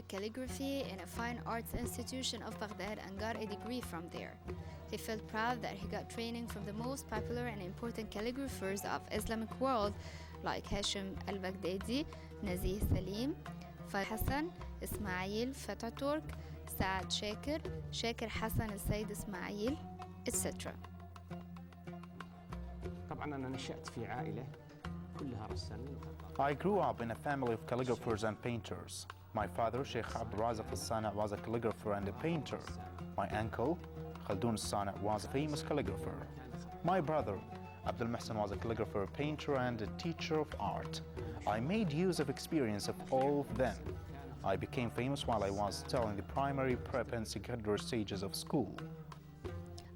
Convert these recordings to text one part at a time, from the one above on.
Arabic calligraphy in a fine arts institution of Baghdad and got a degree from there. He felt proud that he got training from the most popular and important calligraphers of Islamic world like Hashim al-Baghdadi, Nazih Salim, Hassan, Ismail Fataturk, Saad Shakir, Shakir Hassan al-Said Ismail, etc. طبعاً أنا نشأت في عائلة كلها رسامين. I grew up in a family of calligraphers and painters. My father, Sheikh الصانع, was a calligrapher and a painter. My uncle, الصانع, was a famous calligrapher. My brother, Abdul Muhsin, was a calligrapher, painter, and a teacher of art. I made use of experience of all of them. I became famous while I was still in the primary, prep, and secondary stages of school.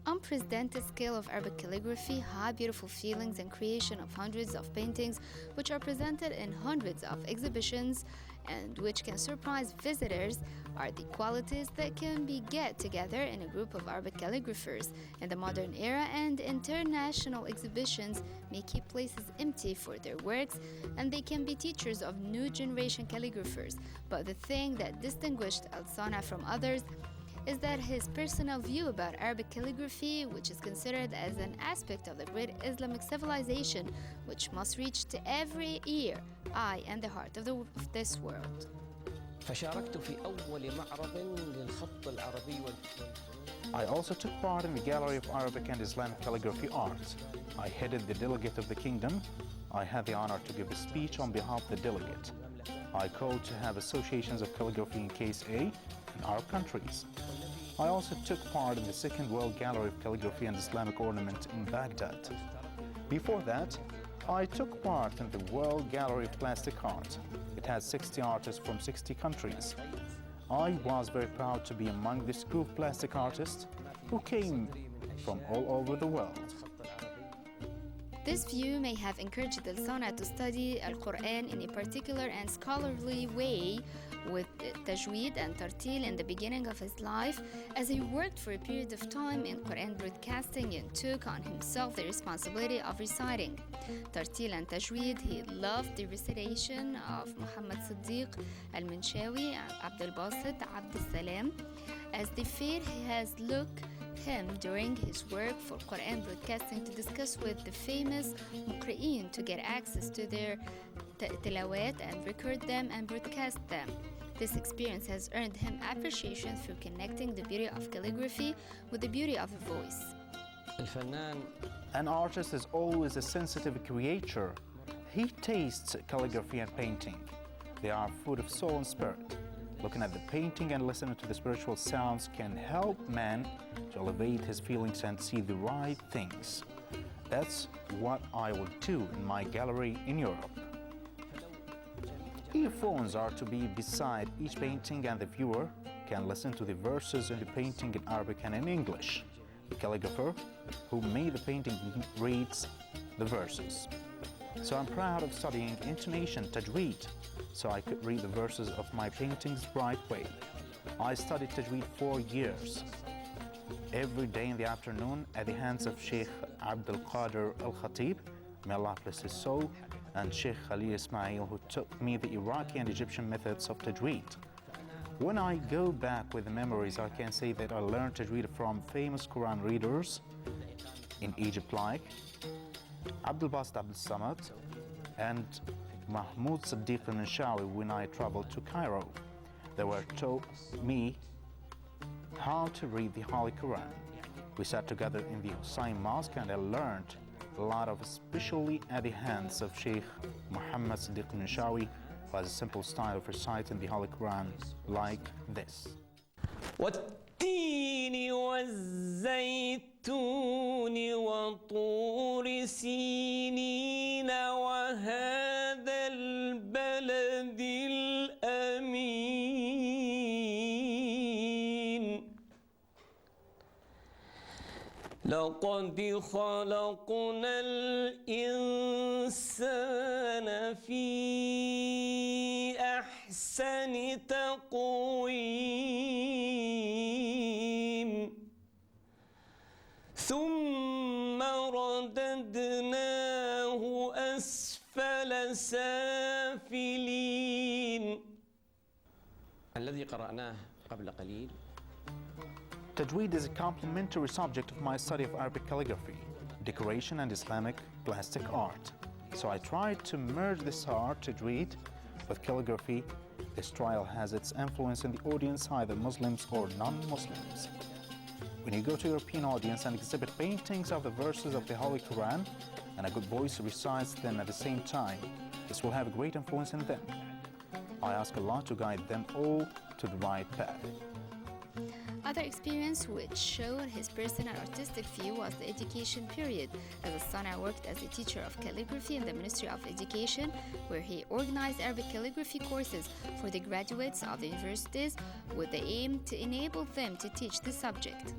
Unprecedented scale of Arabic calligraphy, high beautiful feelings, and creation of hundreds of paintings which are presented in hundreds of exhibitions and which can surprise visitors are the qualities that can be get together in a group of Arabic calligraphers in the modern era, and international exhibitions may keep places empty for their works and they can be teachers of new generation calligraphers. But the thing that distinguished Al-Sana from others is that his personal view about Arabic calligraphy, which is considered as an aspect of the great Islamic civilization, which must reach to every ear, eye, and the heart of this world. فشاركت في أول معرض للخط العربي والفنون. I also took part in the Gallery of Arabic and Islamic Calligraphy Art. I headed the delegate of the kingdom. I had the honor to give a speech on behalf of the delegate. I called to have associations of calligraphy in Case A in Arab countries. I also took part in the Second World Gallery of Calligraphy and Islamic Ornament in Baghdad. Before that, I took part in the World Gallery of Plastic Art. It had 60 artists from 60 countries. I was very proud to be among this group of plastic artists who came from all over the world. This view may have encouraged Al-Sana to study Al-Quran in a particular and scholarly way with tajweed and tartil in the beginning of his life, as he worked for a period of time in Quran broadcasting and took on himself the responsibility of reciting. Tartil and tajweed, he loved the recitation of Muhammad Siddiq, Al-Minshawi, Abdul Basit, Abdul Salam, as the fair has looked him during his work for Quran broadcasting to discuss with the famous muqri'in to get access to their tilawat and record them and broadcast them. This experience has earned him appreciation through connecting the beauty of calligraphy with the beauty of a voice. An artist is always a sensitive creature. He tastes calligraphy and painting. They are food of soul and spirit. Looking at the painting and listening to the spiritual sounds can help man to elevate his feelings and see the right things. That's what I will do in my gallery in Europe. Earphones are to be beside each painting and the viewer can listen to the verses in the painting in Arabic and in English. The calligrapher who made the painting reads the verses. So I'm proud of studying intonation, tajweed, so I could read the verses of my paintings right way. I studied tajweed for years. Every day in the afternoon at the hands of Sheikh Abdul Qadir al-Khatib, may Allah bless his soul, and Sheikh Khalil Ismail, who taught me the Iraqi and Egyptian methods of tajweed. When I go back with the memories, I can say that I learned tajweed from famous Quran readers in Egypt like Abdul Basit Abdul Samad and Mahmoud Siddiq al-Minshawi when I traveled to Cairo. They were taught me how to read the Holy Quran. We sat together in the Hussein Mosque and I learned a lot of, especially at the hands of Sheikh Muhammad Siddiq al-Minshawi, who has a simple style of reciting the Holy Quran like this. والتين والزيتون وطور سينين وهذا البلد الأمين لقد خلقنا الإنسان في أحسن تقويم ثم رددناه أسفل سافلين. الذي قرأناه قبل قليل Tajweed is a complementary subject of my study of Arabic calligraphy, decoration and Islamic plastic art. So I tried to merge this art, Tajweed, with calligraphy. This style has its influence in the audience, either Muslims or non-Muslims. When you go to European audience and exhibit paintings of the verses of the Holy Quran, and a good voice recites them at the same time, this will have a great influence in them. I ask Allah to guide them all to the right path. Other experience which showed his personal artistic view was the education period, as الصانع worked as a teacher of calligraphy in the Ministry of Education, where he organized Arabic calligraphy courses for the graduates of the universities with the aim to enable them to teach the subject.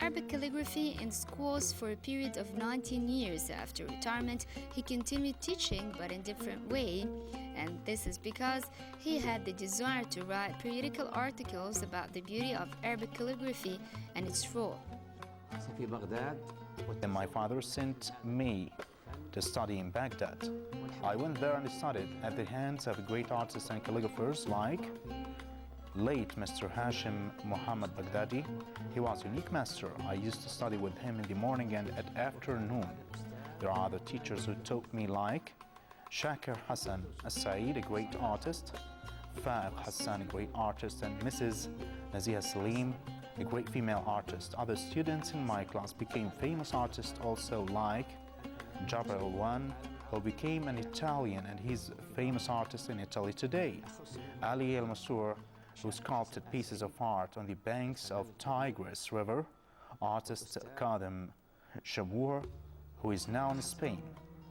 Arabic calligraphy in schools for a period of 19 years. After retirement, he continued teaching but in different way, and this is because he had the desire to write periodical articles about the beauty of Arabic calligraphy and its role. في بغداد. Then my father sent me to study in Baghdad. I went there and studied at the hands of great artists and calligraphers like late Mr. Hashim Muhammad Baghdadi. He was a unique master. I used to study with him in the morning and at afternoon. There are other teachers who taught me like Shakir Hassan As-Said, a great artist, Faiq Hassan, a great artist, and Mrs. Naziha Salim, a great female artist. Other students in my class became famous artists also like Jabir Al-Wan, who became an Italian and he's a famous artist in Italy today. Ali El-Masur, who sculpted pieces of art on the banks of Tigris River. Artist Kadem Shabour, who is now in Spain.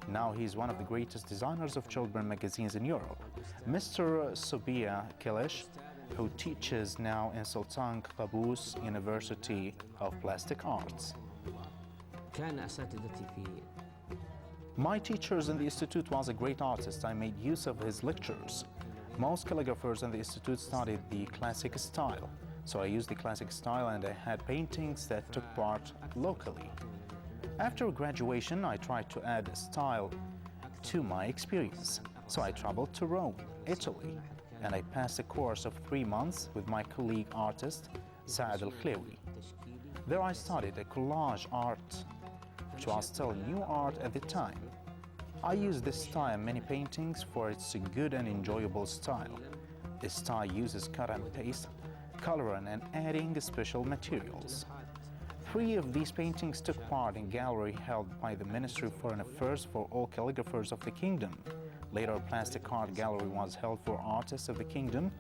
Now he's one of the greatest designers of children magazines in Europe. Mr. Sobia Kilish, who teaches now in Sultan Qaboos University of Plastic Arts. كان أساتذتي في My teachers in the institute was a great artist. I made use of his lectures. Most calligraphers in the institute studied the classic style, so I used the classic style and I had paintings that took part locally. After graduation, I tried to add a style to my experience, so I traveled to Rome, Italy, and I passed a course of 3 months with my colleague artist, Saad Al-Khlewi. There I studied a collage art, which was still new art at the time. I use this style in many paintings for its good and enjoyable style. This style uses cut and paste, coloring and adding special materials. 3 of these paintings took part in a gallery held by the Ministry of Foreign Affairs for all calligraphers of the kingdom. Later, a plastic art gallery was held for artists of the kingdom,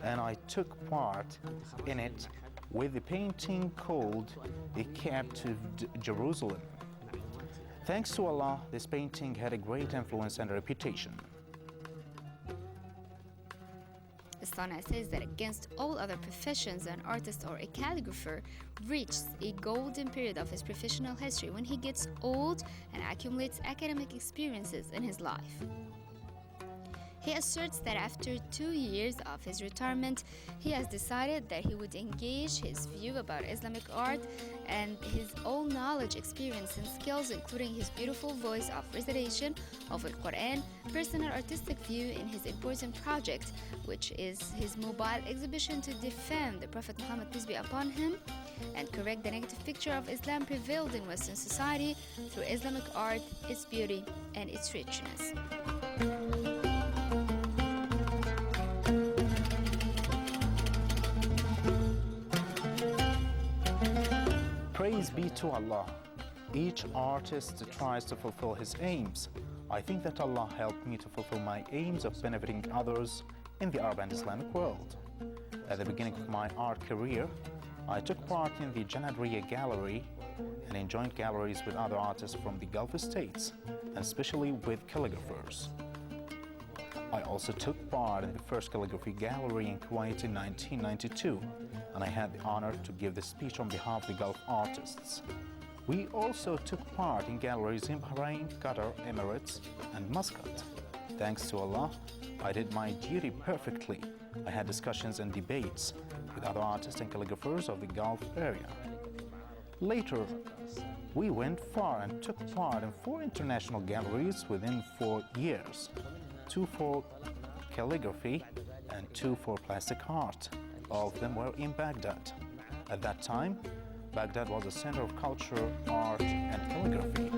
and I took part in it with the painting called The Captive Jerusalem. Thanks to Allah, this painting had a great influence and reputation. الصانع says that against all other professions, an artist or a calligrapher reaches a golden period of his professional history when he gets old and accumulates academic experiences in his life. He asserts that after 2 years of his retirement, he has decided that he would engage his view about Islamic art and his own knowledge, experience, and skills, including his beautiful voice of recitation of the Quran, personal artistic view in his important project, which is his mobile exhibition to defend the Prophet Muhammad, peace be upon him, and correct the negative picture of Islam prevailed in Western society through Islamic art, its beauty, and its richness. Praise be to Allah. Each artist tries to fulfill his aims. I think that Allah helped me to fulfill my aims of benefiting others in the Arab and Islamic world. At the beginning of my art career, I took part in the Janadriya Gallery and in joint galleries with other artists from the Gulf states, and especially with calligraphers. I also took part in the first calligraphy gallery in Kuwait in 1992, and I had the honor to give the speech on behalf of the Gulf artists. We also took part in galleries in Bahrain, Qatar, Emirates, and Muscat. Thanks to Allah, I did my duty perfectly. I had discussions and debates with other artists and calligraphers of the Gulf area. Later, we went far and took part in 4 international galleries within 4 years. 2 for calligraphy and 2 for plastic art. All of them were in Baghdad. At that time, Baghdad was a center of culture, art, and calligraphy.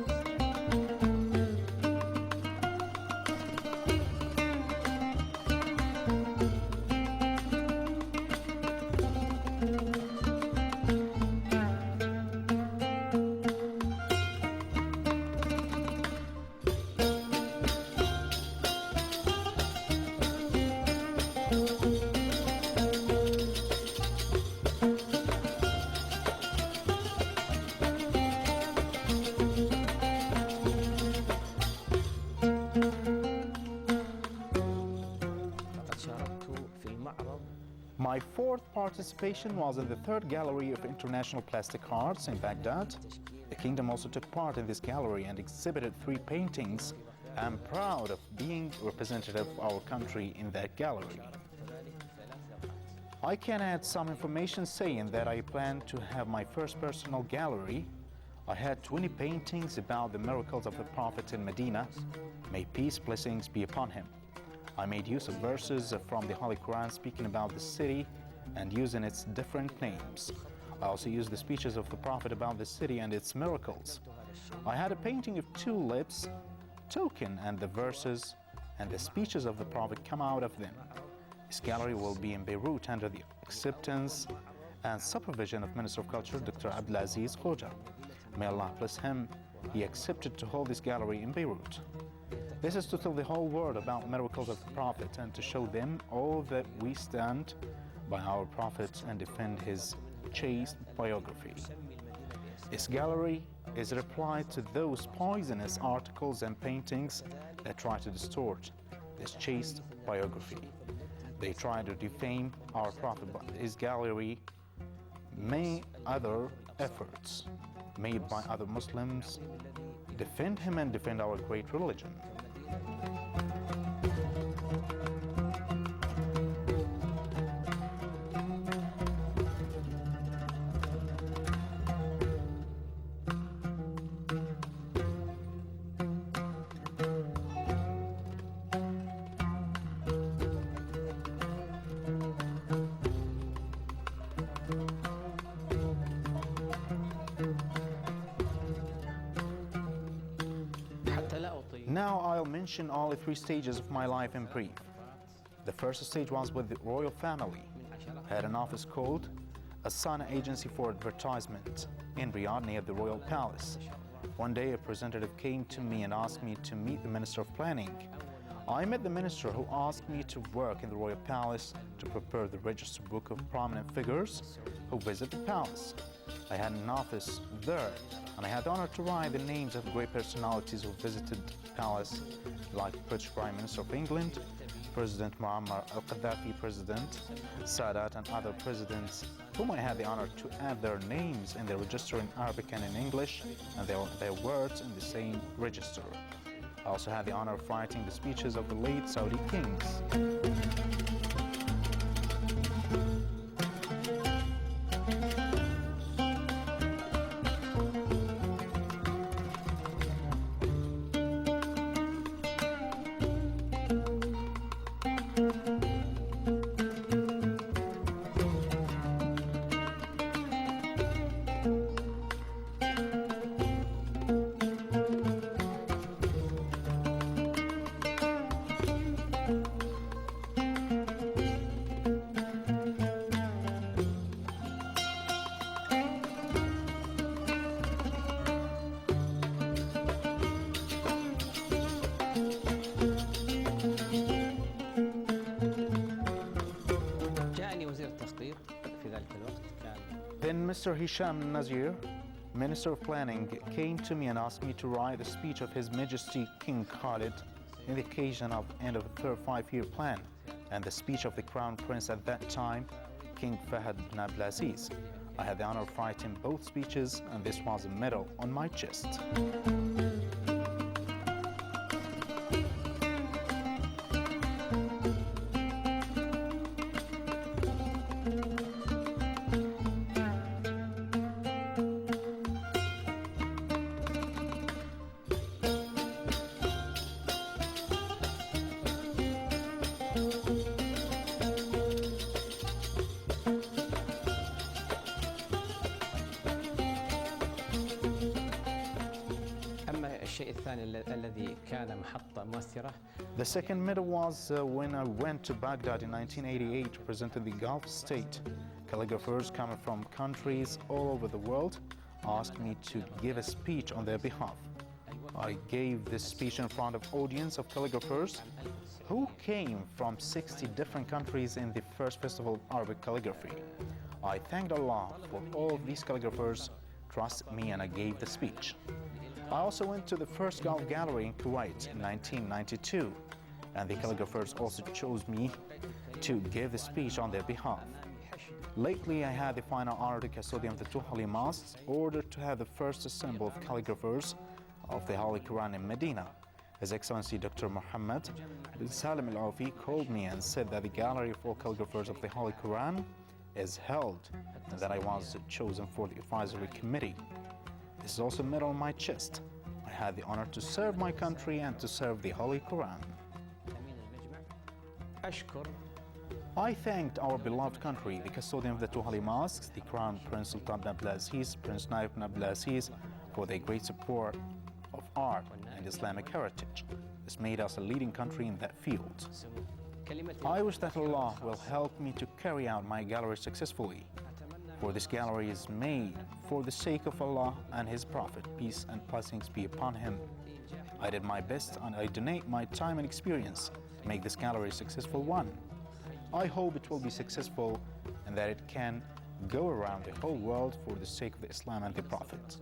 My fourth participation was in the third gallery of international plastic arts in Baghdad. The kingdom also took part in this gallery and exhibited 3 paintings. I'm proud of being representative of our country in that gallery. I can add some information saying that I plan to have my first personal gallery. I had 20 paintings about the miracles of the Prophet in Medina. May peace, blessings be upon him. I made use of verses from the Holy Quran speaking about the city and using its different names. I also used the speeches of the Prophet about the city and its miracles. I had a painting of tulips, token, and the verses and the speeches of the Prophet come out of them. This gallery will be in Beirut under the acceptance and supervision of Minister of Culture, Dr. Abdulaziz Khoja. May Allah bless him. He accepted to hold this gallery in Beirut. This is to tell the whole world about miracles of the Prophet and to show them all that we stand by our Prophet and defend his chaste biography. This gallery is a reply to those poisonous articles and paintings that try to distort this chaste biography. They try to defame our Prophet, but his gallery may other efforts made by other Muslims defend him and defend our great religion. Now I'll mention all the 3 stages of my life in brief. The first stage was with the royal family. I had an office called الصانع Agency for Advertisement in Riyadh near the Royal Palace. One day a representative came to me and asked me to meet the Minister of Planning. I met the minister, who asked me to work in the Royal Palace to prepare the register book of prominent figures who visit the palace. I had an office there, and I had the honor to write the names of great personalities who visited the palace, like British Prime Minister of England, President Muammar al-Gaddafi, President Sadat, and other presidents, whom I had the honor to add their names in the register in Arabic and in English, and their words in the same register. I also had the honor of writing the speeches of the late Saudi kings. Then Mr. Hisham Nazir, Minister of Planning, came to me and asked me to write the speech of His Majesty King Khalid in the occasion of the end of the third 5-year plan, and the speech of the Crown Prince at that time, King Fahad bin Abdulaziz. I had the honor of writing both speeches, and this was a medal on my chest. الشيء الثاني الذي كان محطة مؤثرة. The second medal was when I went to Baghdad in 1988 to present in the Gulf state. Calligraphers coming from countries all over the world asked me to give a speech on their behalf. I gave this speech in front of audience of calligraphers who came from 60 different countries in the first festival of Arabic calligraphy. I thanked Allah for all of these calligraphers trusted me and I gave the speech. I also went to the first Gulf Gallery in Kuwait in 1992, and the calligraphers also chose me to give the speech on their behalf. Lately, I had the final honor to custodian of the two Holy Mosques, ordered to have the first assembly of calligraphers of the Holy Quran in Medina. His Excellency Dr. Muhammad bin Salim Al-Aufi called me and said that the gallery of all calligraphers of the Holy Quran is held and that I was chosen for the advisory committee. This is also a medal on my chest. I had the honor to serve my country and to serve the Holy Quran. أشكر I thanked our beloved country, the custodian of the two Holy Mosques, the Crown Prince Sultan bin Abdulaziz, Prince Naif bin Abdulaziz, for their great support of art and Islamic heritage. This made us a leading country in that field. I wish that Allah will help me to carry out my gallery successfully. For this gallery is made for the sake of Allah and His Prophet, peace and blessings be upon him. I did my best and I donate my time and experience to make this gallery a successful one. I hope it will be successful and that it can go around the whole world for the sake of the Islam and the Prophet.